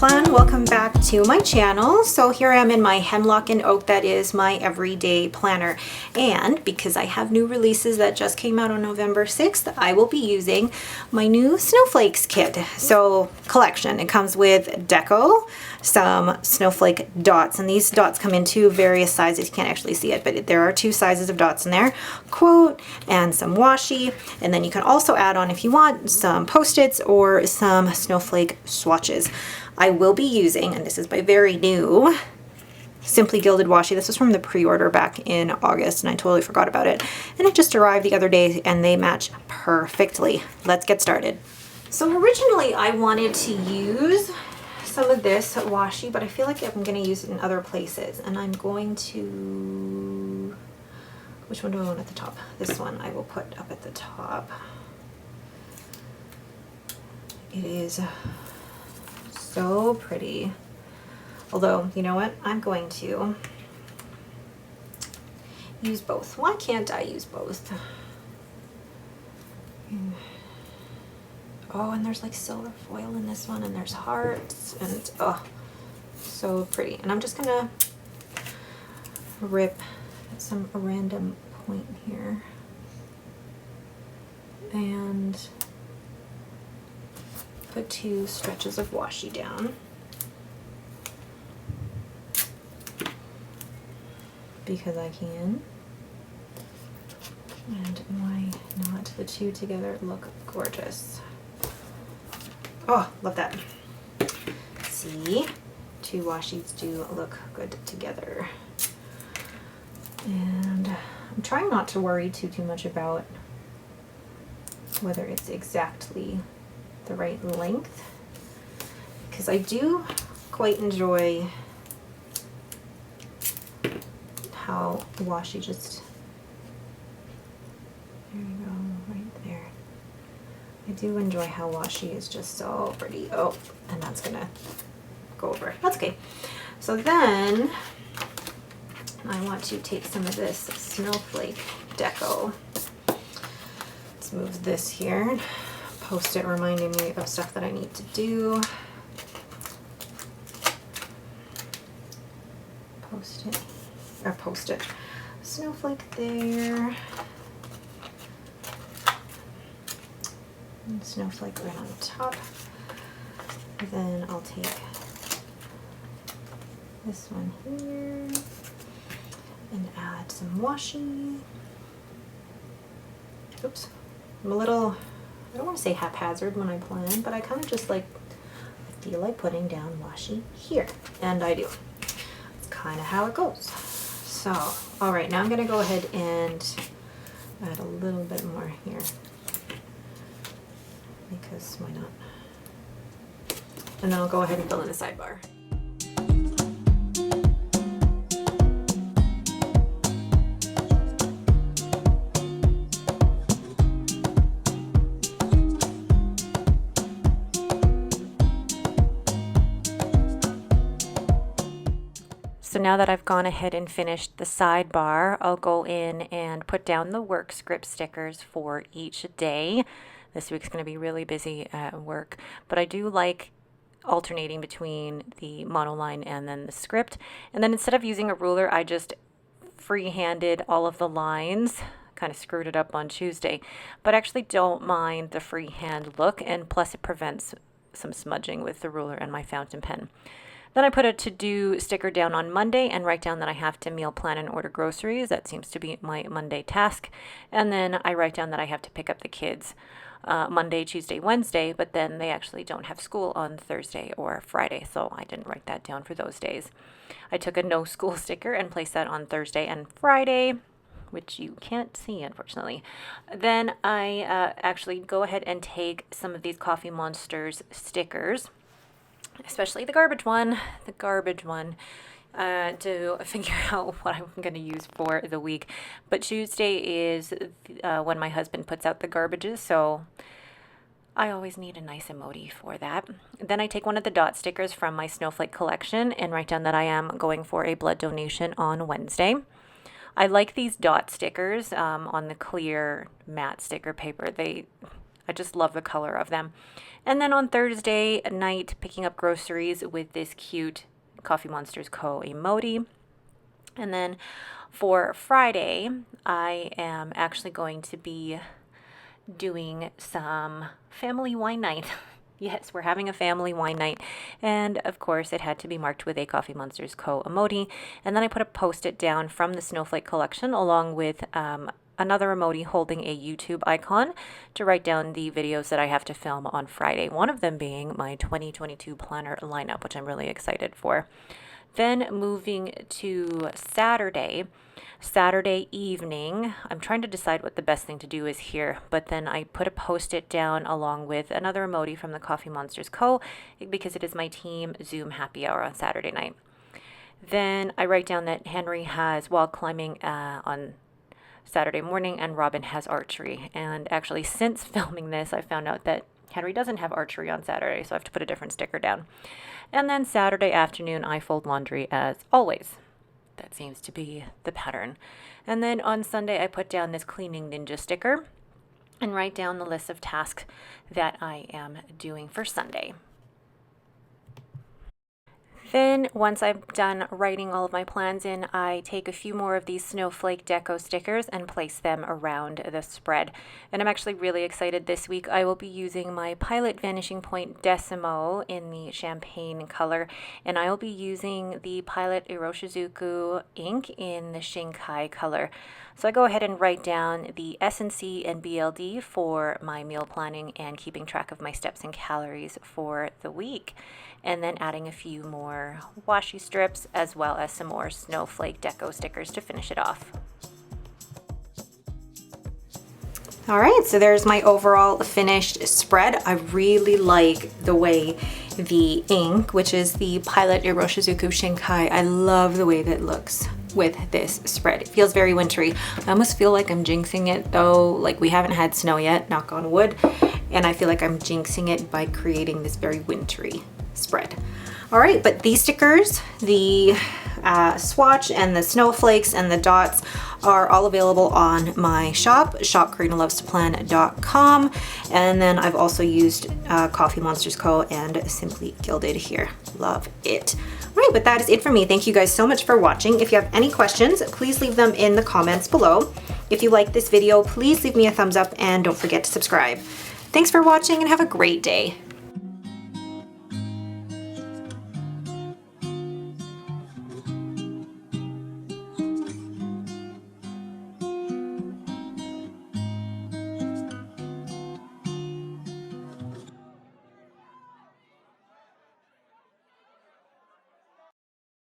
KarynaLovesToPlan. Welcome back to my channel. So here I am in my Hemlock and Oak, that is my everyday planner. And because I have new releases that just came out on November 6th, I will be using my new Snowflakes kit. So collection, it comes with deco, some snowflake dots, and these dots come in two various sizes. You can't actually see it, but there are two sizes of dots in there, quote, and some washi. And then you can also add on, if you want, some post-its or some snowflake swatches. I will be using, and this is my very new Simply Gilded washi. This was from the pre-order back in August, and I totally forgot about it. And it just arrived the other day, and they match perfectly. Let's get started. So originally I wanted to use some of this washi, but I feel like I'm going to use it in other places. And I'm going to, which one do I want at the top? This one I will put up at the top. It is so pretty. Although, you know what? I'm going to use both. Why can't I use both? Oh, and there's like silver foil in this one, and there's hearts, and oh, so pretty. And I'm just gonna rip some random point here and put two stretches of washi down, because I can. And why not? The two together look gorgeous. Oh, love that. See, two washis do look good together. And I'm trying not to worry too much about whether it's exactly the right length, because I do quite enjoy how washi just, there you go, right there. I do enjoy how washi is just so pretty. Oh, and that's gonna go over. That's okay. So then I want to take some of this snowflake deco. Let's move this here. Post-it reminding me of stuff that I need to do. Post-it. Snowflake there. And snowflake right on top. And then I'll take this one here and add some washi. Oops. I'm a little, I don't want to say haphazard when I plan, but I kind of just like, I feel like putting down washi here, and I do. It's kind of how it goes. So, all right, now I'm going to go ahead and add a little bit more here, because why not? And then I'll go ahead and fill in the sidebar. So now that I've gone ahead and finished the sidebar, I'll go in and put down the work script stickers for each day. This week's going to be really busy at work, but I do like alternating between the monoline and then the script. And then instead of using a ruler, I just free-handed all of the lines, kind of screwed it up on Tuesday, but actually don't mind the freehand look, and plus it prevents some smudging with the ruler and my fountain pen. Then I put a to-do sticker down on Monday and write down that I have to meal plan and order groceries. That seems to be my Monday task. And then I write down that I have to pick up the kids Monday, Tuesday, Wednesday, but then they actually don't have school on Thursday or Friday, so I didn't write that down for those days. I took a no school sticker and placed that on Thursday and Friday, which you can't see, unfortunately. Then I actually go ahead and take some of these Coffee Monsters stickers, especially the garbage one, to figure out what I'm going to use for the week. But Tuesday is when my husband puts out the garbages, so I always need a nice emoji for that. Then I take one of the dot stickers from my Snowflake collection and write down that I am going for a blood donation on Wednesday. I like these dot stickers on the clear matte sticker paper. I just love the color of them. And then on Thursday night, picking up groceries with this cute Coffee Monsters Co. emoji. And then for Friday, I am actually going to be doing some family wine night. Yes, we're having a family wine night. And of course, it had to be marked with a Coffee Monsters Co. emoji. And then I put a post-it down from the Snowflake collection along with another emoji holding a YouTube icon to write down the videos that I have to film on Friday. One of them being my 2022 planner lineup, which I'm really excited for. Then moving to Saturday evening, I'm trying to decide what the best thing to do is here, but then I put a post-it down along with another emoji from the Coffee Monsters Co. because it is my team Zoom happy hour on Saturday night. Then I write down that Henry has wall climbing on Saturday morning and Robin has archery. And actually, since filming this, I found out that Henry doesn't have archery on Saturday, so I have to put a different sticker down. And then Saturday afternoon, I fold laundry as always. That seems to be the pattern. And then on Sunday, I put down this cleaning ninja sticker and write down the list of tasks that I am doing for Sunday. Then once I'm done writing all of my plans in, I take a few more of these Snowflake deco stickers and place them around the spread. And I'm actually really excited this week. I will be using my Pilot Vanishing Point Decimo in the champagne color, and I will be using the Pilot Iroshizuku ink in the Shinkai color. So I go ahead and write down the S&C and BLD for my meal planning and keeping track of my steps and calories for the week. And then adding a few more washi strips as well as some more Snowflake deco stickers to finish it off. All right, so there's my overall finished spread. I really like the way the ink, which is the Pilot Iroshizuku Shinkai, I love the way that it looks with this spread. It feels very wintry. I almost feel like I'm jinxing it though, like we haven't had snow yet, knock on wood, and I feel like I'm jinxing it by creating this very wintry spread. All right, but these stickers, the swatch and the snowflakes and the dots are all available on my shop KarynaLovesToPlan.com. And then I've also used Coffee Monsters Co. and Simply Gilded here. Love it. All right, but that is it for me. Thank you guys so much for watching. If you have any questions, please leave them in the comments below. If you like this video, please leave me a thumbs up and don't forget to subscribe. Thanks for watching and have a great day.